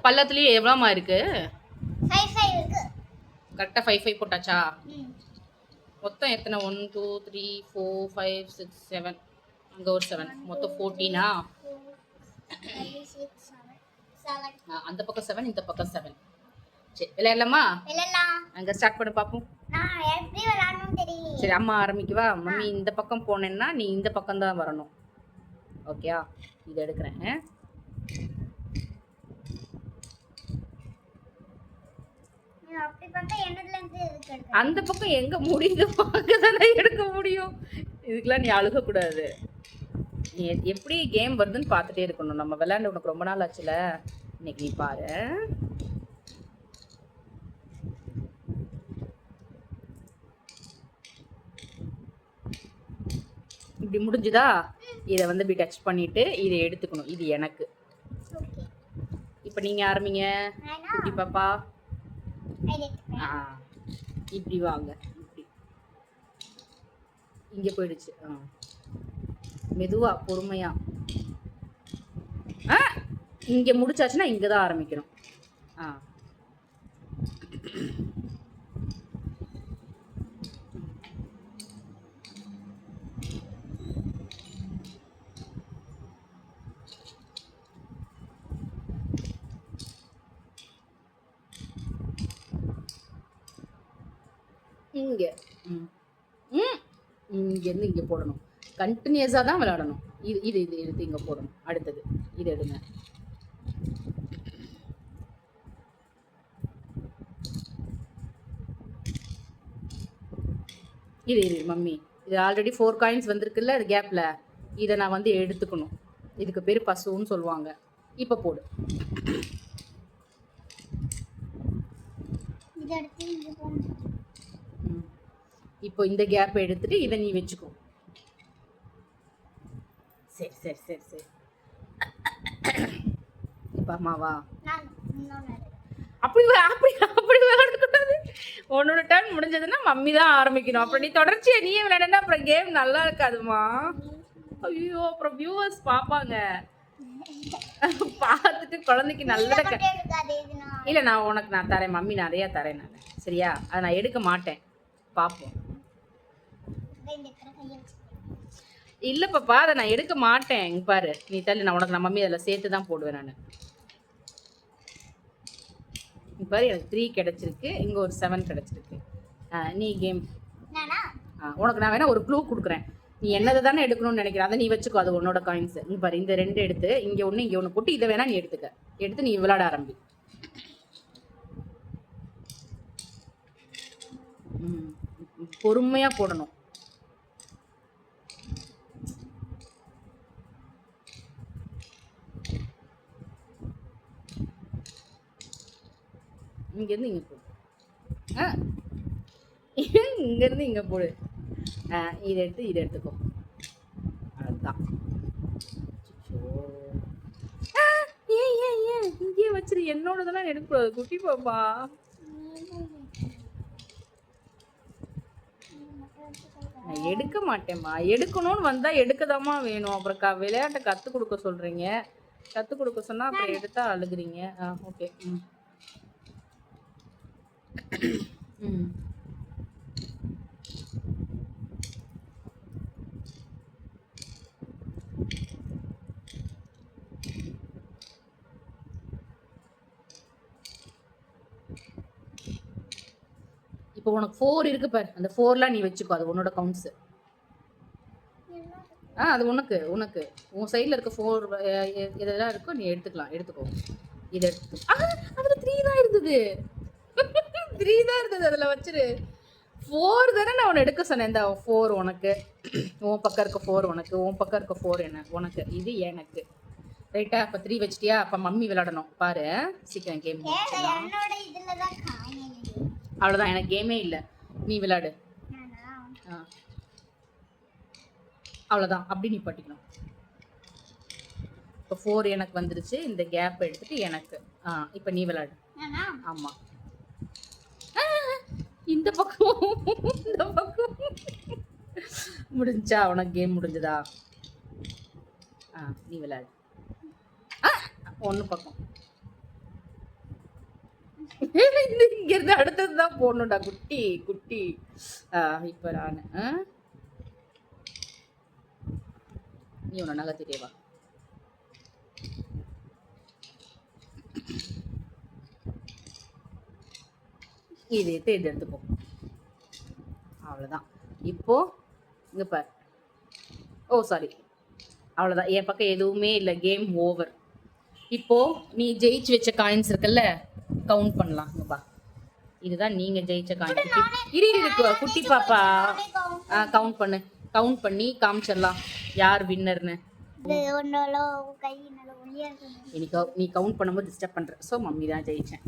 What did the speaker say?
பள்ளத்துலயே எவ்வளோமா இருக்கு? 5 இருக்கு. கரெக்டாக 5 போட்டாச்சா? மொத்தம் எத்தனை? 1 2 3 4 5 6 7. அங்கே ஒரு 7, மொத்தம் 14. அந்த பக்கம் 7, இந்த பக்கம் 7. சரி, விளையாடலாமா? அங்கே ஸ்டார்ட் பண்ணி பார்ப்போம். சரி, அம்மா ஆரம்பிக்குவா. மம்மி இந்த பக்கம் போனேன்னா நீ இந்த பக்கம் தான் வரணும். ஓகேயா? இதை எடுக்கிறேன். அந்த பக்கம் எங்க முடியுது பார்க்கதானே எடுக்க முடியும். இதுக்கெல்லாம் நீ அழுகக்கூடாது. நீ எப்படி கேம் வருதுன்னு பார்த்துட்டே இருக்கணும். நம்ம விளையாண்டு உனக்கு ரொம்ப நாள் ஆச்சுல, இன்னைக்கு நீ பாரு. இப்படி முடிஞ்சுதா? இதை வந்து இப்படி டச் பண்ணிட்டு இதை எடுத்துக்கணும். இது எனக்கு. இப்போ நீங்க ஆரம்பிங்க குட்டி பாப்பா. இப்படி வாங்க. இப்படி இங்க போயிடுச்சு. மெதுவா பொறுமையா. இங்க முடிச்சாச்சுன்னா இங்க தான் ஆரம்பிக்கணும். இங்க இங்கேருந்து இங்கே போடணும். கண்டினியூஸாக தான் விளையாடணும். இது எடுத்து இங்கே போடணும். அடுத்தது இது எடுங்க. இது மம்மி, இது ஆல்ரெடி 4 காயின்ஸ் வந்திருக்குல்ல, அது கேப்பில் இதை நான் வந்து எடுத்துக்கணும். இதுக்கு பேர் பசுன்னு சொல்லுவாங்க. இப்போ போடு. இப்போ இந்த கேப் எடுத்துட்டு இதை நீ வச்சுக்கோ. சரி சரி சரி சரி. இப்போ அம்மாவா அப்படி அப்படி அப்படி விளையாடக்கூடாது. உன்னோட டர்ன் முடிஞ்சதுன்னா மம்மி தான் ஆரம்பிக்கணும். அப்புறம் நீ தொடர்ச்சியா நீயே விளையாடுனா அப்புறம் கேம் நல்லா இருக்காதுமா. ஐயோ, அப்புறம் வியூவர்ஸ் பார்ப்பாங்க. பார்த்துட்டு குழந்தைக்கு நல்லதை இல்லை, நான் தரேன். மம்மி நிறையா தரேன் நான். சரியா? அதை நான் எடுக்க மாட்டேன். பார்ப்போம். இல்ல பாப்பா, அதை நான் எடுக்க மாட்டேன். இங்க பாரு, நீ தள்ளி. நான் மம்மி அதில் சேர்த்து தான் போடுவேன் நான். இங்க பாரு, எனக்கு 3 கிடைச்சிருக்கு, இங்க ஒரு 7 கிடைச்சிருக்கு. நீ கேம். உனக்கு நான் வேணா ஒரு க்ளூ கொடுக்குறேன். நீ என்னதை தானே எடுக்கணும்னு நினைக்கிறேன், அதை நீ வச்சுக்கோ. அது உன்னோட காயின்ஸ். இங்க பாரு, இந்த 2 எடுத்து இங்க ஒன்று போட்டு இதை வேணா நீ எடுத்து நீ விளையாட ஆரம்பி. பொறுமையா போடணும். இங்கேருந்து இங்கே போடு. இங்கேருந்து இங்கே போடு. இதை எடுத்துக்கோ. அதுதான். ஏன் இங்கேயே வச்சிரு. என்னோடதெல்லாம் எடுக்கக்கூடாது குட்டி பாப்பா. நான் எடுக்க மாட்டேம்மா. எடுக்கணும்னு வந்தா எடுக்கதாம்மா வேணும். அப்புறம் விளையாட்டை கற்றுக் கொடுக்க சொல்றீங்க. கற்றுக் கொடுக்க சொன்னா அப்புறம் எடுத்தா அழுகுறீங்க. ஓகே. இப்போ உனக்கு 4 இருக்கு பாரு. அந்த 4லாம் நீ வச்சுக்கோ. அது உன்னோட கவுண்ட்ஸ். அது உனக்கு உன் சைடில் இருக்க 4 இதெல்லாம் இருக்கோ நீ எடுத்துக்கோ. இதை எடுத்து அதில் 3 தான் இருந்தது. 3 தான் இருந்தது. அதில் வச்சிரு. 4 தானே நான் உன்னை எடுக்க சொன்னேன். இந்த 4 உனக்கு, உன் பக்கம் இருக்க 4 உனக்கு, உன் பக்கம் இருக்க 4 உனக்கு, இது எனக்கு. ரைட்டா? அப்போ 3 வச்சிட்டியா? அப்போ மம்மி விளையாடணும். பாரு, சீக்கிரம் கேம். அவ்வளோதான், எனக்கு கேமே இல்லை. நீ விளையாடு. அவ்வளோதான். அப்படி நீ பட்டிக்கணும். இப்போ 4 எனக்கு வந்துருச்சு. இந்த கேப் எடுத்துட்டு எனக்கு. இப்போ நீ விளையாடு. ஆமாம். இந்த பக்கம் முடிஞ்சா? உனக்கு கேம் முடிஞ்சதா? நீ விளையாடு. ஒன்று பக்கம். இங்க இருந்து அடுத்தது தான் போடணும்டா குட்டி குட்டி. இப்ப நான் நீ உன்ன நகர்த்திட்டே வா. இது எடுத்துப்போம். அவ்வளோதான். இப்போ இங்க பார். ஓ சாரி, அவ்வளோதான். என் பக்கம் எதுவுமே இல்லை. Game over. இப்போ நீ ஜெயிச்சு வச்ச காயின்ஸ் இருக்குல்ல, கவுண்ட் பண்ணலாம். இங்க பா, இதுதான் நீங்க ஜெயிச்ச காயின்ஸ். இருக்கு குட்டி பாப்பா. கவுண்ட் பண்ணு. கவுண்ட் பண்ணி காமிச்சிடலாம் யார் வின்னர்னு. நீ கவுண்ட் பண்ணும்போது டிஸ்டர்ப் பண்ற. ஸோ மம்மி தான் ஜெயிச்சேன்.